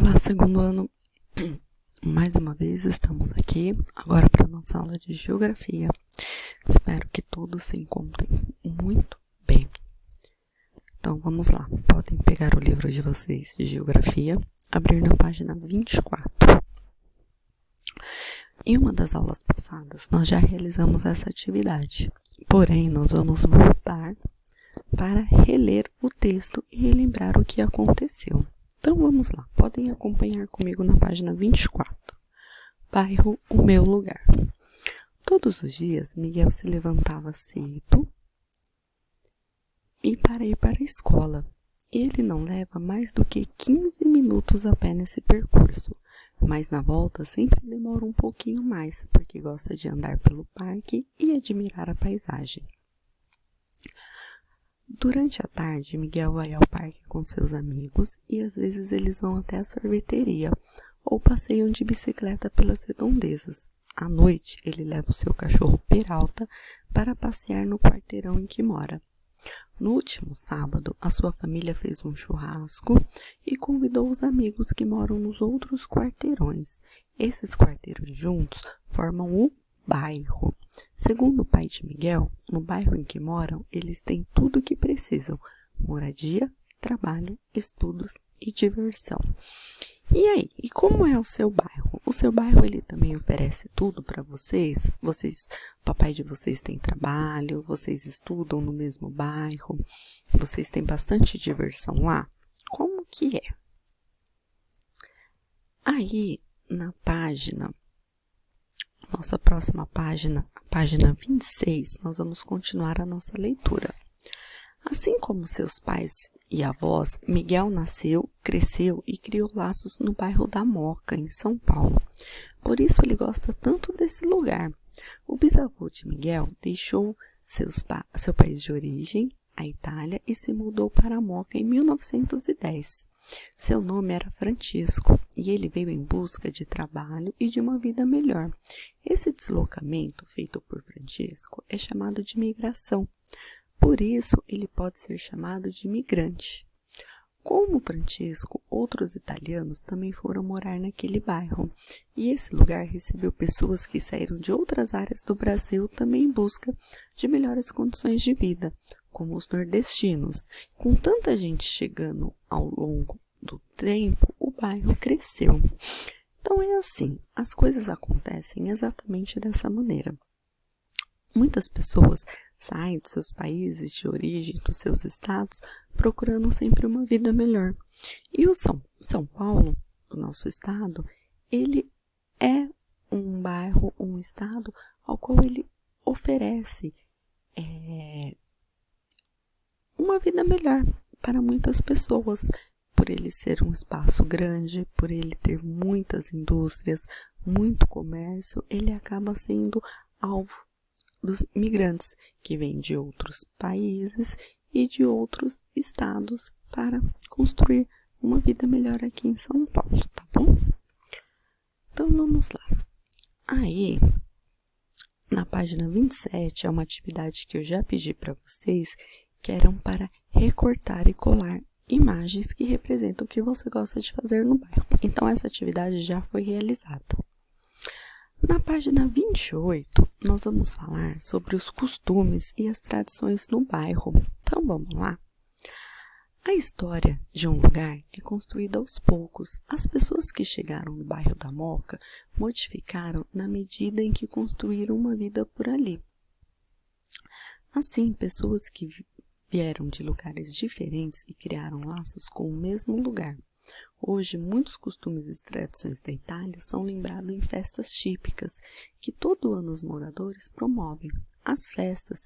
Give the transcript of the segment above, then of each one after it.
Olá, segundo ano, mais uma vez estamos aqui, agora para a nossa aula de Geografia. Espero que todos se encontrem muito bem. Então, vamos lá, podem pegar o livro de vocês de Geografia, abrir na página 24. Em uma das aulas passadas, nós já realizamos essa atividade, porém, nós vamos voltar para reler o texto e relembrar o que aconteceu. Então, vamos lá. Podem acompanhar comigo na página 24. Bairro, o meu lugar. Todos os dias, Miguel se levantava cedo e para ir para a escola. Ele não leva mais do que 15 minutos a pé nesse percurso, mas na volta sempre demora um pouquinho mais, porque gosta de andar pelo parque e admirar a paisagem. Durante a tarde, Miguel vai ao parque com seus amigos e às vezes eles vão até a sorveteria ou passeiam de bicicleta pelas redondezas. À noite, ele leva o seu cachorro Peralta para passear no quarteirão em que mora. No último sábado, a sua família fez um churrasco e convidou os amigos que moram nos outros quarteirões. Esses quarteirões juntos formam o bairro. Segundo o pai de Miguel, no bairro em que moram, eles têm tudo o que precisam: moradia, trabalho, estudos e diversão. E aí, e como é o seu bairro? O seu bairro, ele também oferece tudo para vocês? Papai de vocês tem trabalho, vocês estudam no mesmo bairro, vocês têm bastante diversão lá? Como que é? Aí, na página, nossa próxima página, a página 26, nós vamos continuar a nossa leitura. Assim como seus pais e avós, Miguel nasceu, cresceu e criou laços no bairro da Moca, em São Paulo. Por isso ele gosta tanto desse lugar. O bisavô de Miguel deixou seu país de origem, a Itália, e se mudou para a Moca em 1910. Seu nome era Francisco e ele veio em busca de trabalho e de uma vida melhor. Esse deslocamento feito por Francisco é chamado de migração. Por isso, ele pode ser chamado de migrante. Como Francisco, outros italianos também foram morar naquele bairro, e esse lugar recebeu pessoas que saíram de outras áreas do Brasil também em busca de melhores condições de vida, como os nordestinos. Com tanta gente chegando ao longo do tempo, o bairro cresceu. Então é assim, as coisas acontecem exatamente dessa maneira. Muitas pessoas saem dos seus países de origem, dos seus estados, procurando sempre uma vida melhor. E o São Paulo, o nosso estado, ele é um bairro, um estado ao qual ele oferece uma vida melhor para muitas pessoas, por ele ser um espaço grande, por ele ter muitas indústrias, muito comércio, ele acaba sendo alvo dos imigrantes que vêm de outros países e de outros estados para construir uma vida melhor aqui em São Paulo, tá bom? Então vamos lá. Aí, na página 27, é uma atividade que eu já pedi para vocês, que eram para recortar e colar imagens que representam o que você gosta de fazer no bairro. Então essa atividade já foi realizada. Na página 28, nós vamos falar sobre os costumes e as tradições no bairro. Então, vamos lá. A história de um lugar é construída aos poucos. As pessoas que chegaram no bairro da Moca modificaram na medida em que construíram uma vida por ali. Assim, pessoas que vieram de lugares diferentes e criaram laços com o mesmo lugar. Hoje, muitos costumes e tradições da Itália são lembrados em festas típicas que todo ano os moradores promovem. As festas,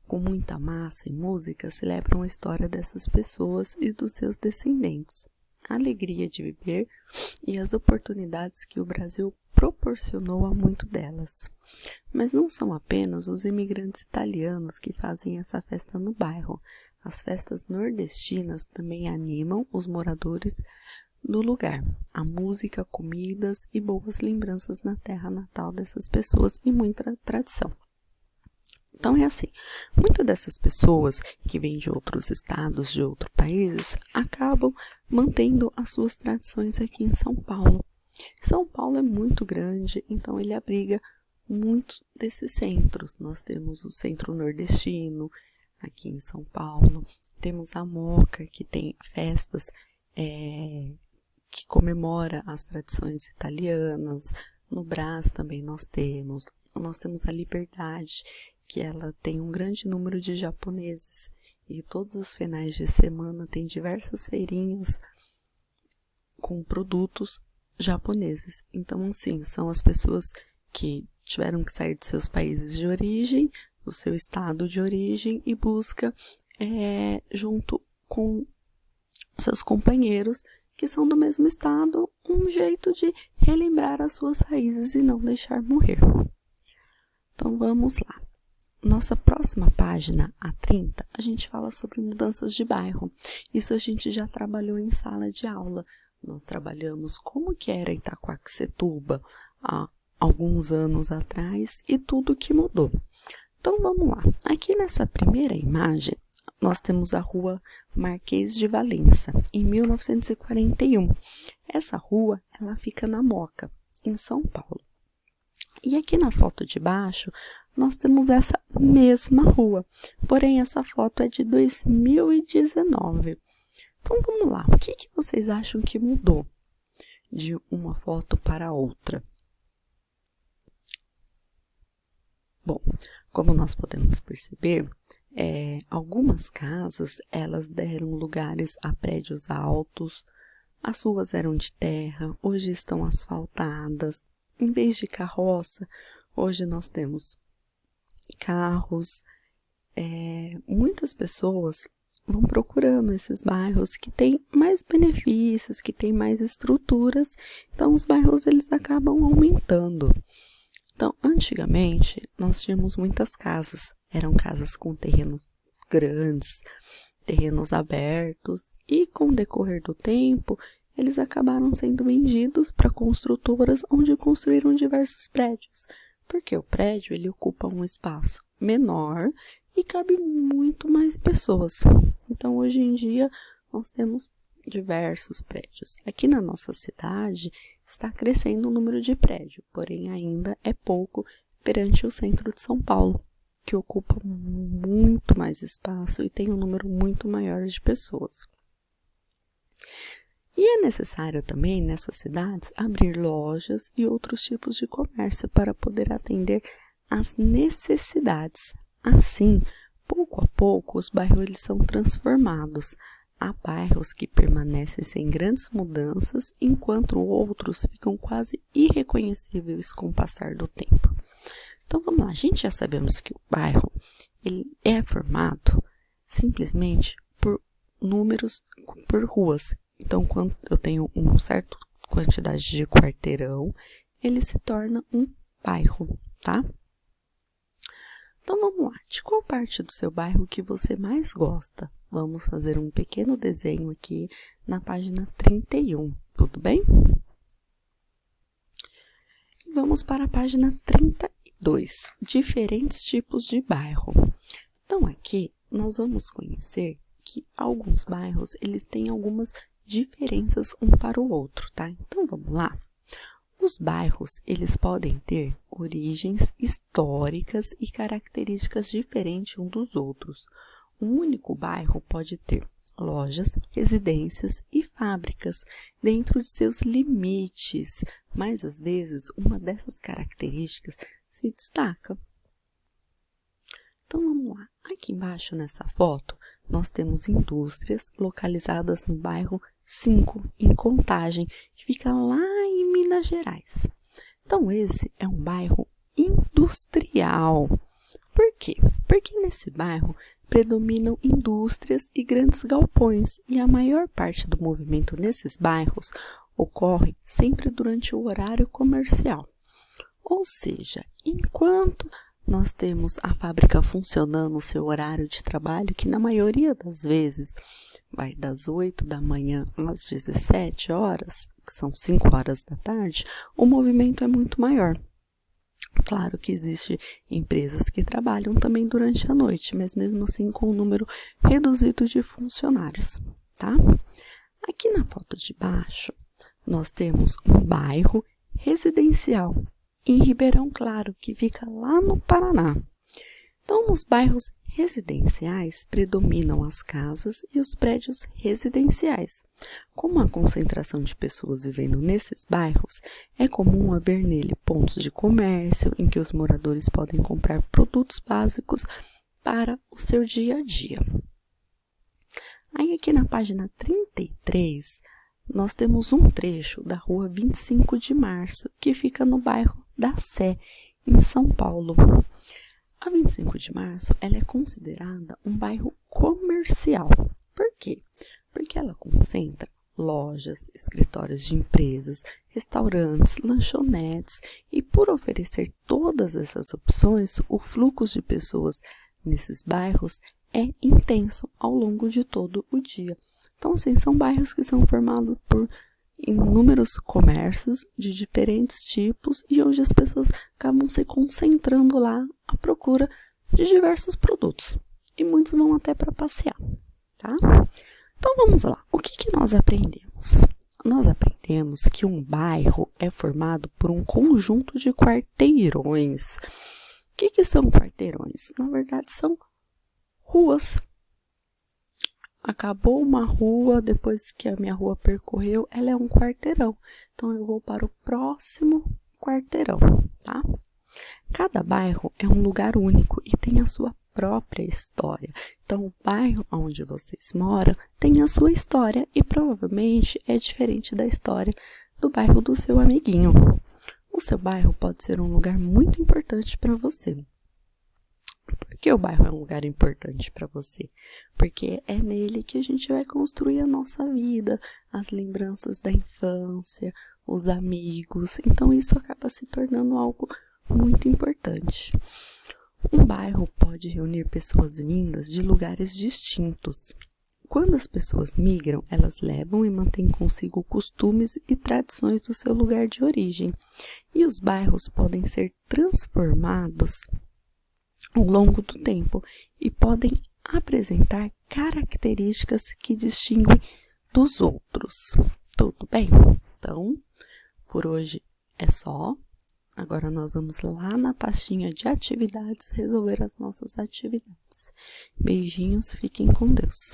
com muita massa e música, celebram a história dessas pessoas e dos seus descendentes, a alegria de viver e as oportunidades que o Brasil proporcionou a muito delas. Mas não são apenas os imigrantes italianos que fazem essa festa no bairro. As festas nordestinas também animam os moradores do lugar. A música, comidas e boas lembranças na terra natal dessas pessoas e muita tradição. Então é assim, muitas dessas pessoas que vêm de outros estados, de outros países, acabam mantendo as suas tradições aqui em São Paulo. São Paulo é muito grande, então ele abriga muitos desses centros. Nós temos o Centro Nordestino aqui em São Paulo, temos a Moca, que tem festas que comemora as tradições italianas. No Brás também nós temos a Liberdade, que ela tem um grande número de japoneses, e todos os finais de semana tem diversas feirinhas com produtos japoneses. Então, assim, são as pessoas que tiveram que sair dos seus países de origem, do seu estado de origem, e busca, junto com seus companheiros que são do mesmo estado, um jeito de relembrar as suas raízes e não deixar morrer. Então, vamos lá. Nossa próxima página, a 30, a gente fala sobre mudanças de bairro. Isso a gente já trabalhou em sala de aula. Nós trabalhamos como que era Itaquaquecetuba há alguns anos atrás e tudo que mudou. Então, vamos lá. Aqui nessa primeira imagem, nós temos a Rua Marquês de Valença, em 1941. Essa rua, ela fica na Moca, em São Paulo. E aqui na foto de baixo, nós temos essa mesma rua, porém essa foto é de 2019. Então vamos lá, o que vocês acham que mudou de uma foto para outra? Bom, como nós podemos perceber, algumas casas elas deram lugares a prédios altos, as ruas eram de terra, hoje estão asfaltadas. Em vez de carroça, hoje nós temos carros. Muitas pessoas vão procurando esses bairros que têm mais benefícios, que têm mais estruturas, então os bairros eles acabam aumentando. Então, antigamente, nós tínhamos muitas casas, eram casas com terrenos grandes, terrenos abertos, e com o decorrer do tempo, eles acabaram sendo vendidos para construtoras onde construíram diversos prédios, porque o prédio ele ocupa um espaço menor e cabe muito mais pessoas. Então, hoje em dia, nós temos diversos prédios. Aqui na nossa cidade, está crescendo o número de prédios, porém ainda é pouco perante o centro de São Paulo, que ocupa muito mais espaço e tem um número muito maior de pessoas. E é necessário também, nessas cidades, abrir lojas e outros tipos de comércio para poder atender às necessidades. Assim, pouco a pouco, os bairros eles são transformados. Há bairros que permanecem sem grandes mudanças, enquanto outros ficam quase irreconhecíveis com o passar do tempo. Então, vamos lá. A gente já sabemos que o bairro ele é formado simplesmente por números, por ruas. Então, quando eu tenho uma certa quantidade de quarteirão, ele se torna um bairro, tá? Então, vamos lá. De qual parte do seu bairro que você mais gosta? Vamos fazer um pequeno desenho aqui na página 31, tudo bem? E vamos para a página 32, diferentes tipos de bairro. Então, aqui nós vamos conhecer que alguns bairros, eles têm algumas diferenças um para o outro, tá? Então, vamos lá. Os bairros, eles podem ter origens históricas e características diferentes um dos outros. Um único bairro pode ter lojas, residências e fábricas dentro de seus limites, mas às vezes uma dessas características se destaca. Então vamos lá. Aqui embaixo nessa foto, nós temos indústrias localizadas no bairro 5, em Contagem, que fica lá em Minas Gerais. Então esse é um bairro industrial. Por quê? Porque nesse bairro predominam indústrias e grandes galpões, e a maior parte do movimento nesses bairros ocorre sempre durante o horário comercial. Ou seja, enquanto nós temos a fábrica funcionando no seu horário de trabalho, que na maioria das vezes vai das 8 da manhã às 17 horas, que são 5 horas da tarde, o movimento é muito maior. Claro que existem empresas que trabalham também durante a noite, mas mesmo assim com um número reduzido de funcionários, tá? Aqui na foto de baixo, nós temos um bairro residencial em Ribeirão Claro, que fica lá no Paraná. Então, nos bairros residenciais predominam as casas e os prédios residenciais. Como a concentração de pessoas vivendo nesses bairros, é comum haver nele pontos de comércio em que os moradores podem comprar produtos básicos para o seu dia a dia. Aí aqui na página 33, nós temos um trecho da rua 25 de Março, que fica no bairro da Sé, em São Paulo. A 25 de Março ela é considerada um bairro comercial. Por quê? Porque ela concentra lojas, escritórios de empresas, restaurantes, lanchonetes e por oferecer todas essas opções, o fluxo de pessoas nesses bairros é intenso ao longo de todo o dia. Então, assim, são bairros que são formados por inúmeros comércios de diferentes tipos e onde as pessoas acabam se concentrando lá à procura de diversos produtos. E muitos vão até para passear, tá? Então, vamos lá. O que nós aprendemos? Nós aprendemos que um bairro é formado por um conjunto de quarteirões. O que são quarteirões? Na verdade, são ruas. Acabou uma rua, depois que a minha rua percorreu, ela é um quarteirão. Então, eu vou para o próximo quarteirão, tá? Cada bairro é um lugar único e tem a sua própria história. Então, o bairro onde vocês moram tem a sua história e provavelmente é diferente da história do bairro do seu amiguinho. O seu bairro pode ser um lugar muito importante para você. Por que o bairro é um lugar importante para você? Porque é nele que a gente vai construir a nossa vida, as lembranças da infância, os amigos. Então, isso acaba se tornando algo muito importante. Um bairro pode reunir pessoas vindas de lugares distintos. Quando as pessoas migram, elas levam e mantêm consigo costumes e tradições do seu lugar de origem. E os bairros podem ser transformados ao longo do tempo e podem apresentar características que distinguem dos outros. Tudo bem? Então, por hoje é só. Agora nós vamos lá na pastinha de atividades resolver as nossas atividades. Beijinhos, fiquem com Deus.